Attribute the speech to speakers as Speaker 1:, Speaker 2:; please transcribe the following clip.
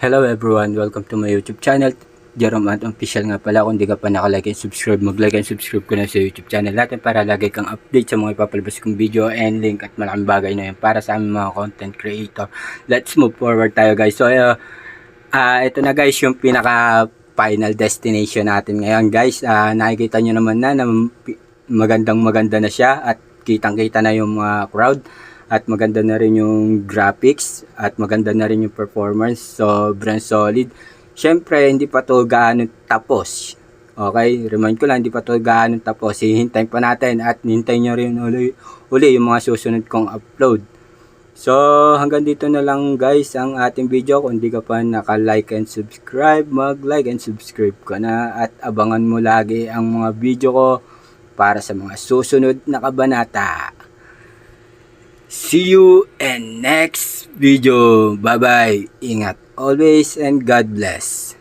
Speaker 1: Hello everyone, welcome to my YouTube channel. Jerome Ant Official nga pala. Kung di ka pa nakalike and subscribe, mag-like and subscribe ko na sa YouTube channel natin para lagi kang update sa mga ipapalabas kong video and link at malaking bagay na yun para sa aming mga content creator. Let's move forward tayo guys. So ito na guys yung pinaka final destination natin ngayon guys. Nakikita nyo naman na maganda na siya at kitang kita na yung mga crowd. At maganda na rin yung graphics at maganda na rin yung performance. Sobrang solid. Syempre, hindi pa to gaano tapos. Okay? Remind ko lang, hindi pa to gaano tapos. Hihintayin pa natin at hintayin nyo rin uli yung mga susunod kong upload. So, hanggang dito na lang guys ang ating video. Kung hindi ka pa naka-like and subscribe, mag-like and subscribe ka na. At abangan mo lagi ang mga video ko para sa mga susunod na kabanata. See you in next video. Bye bye. Ingat always and God bless.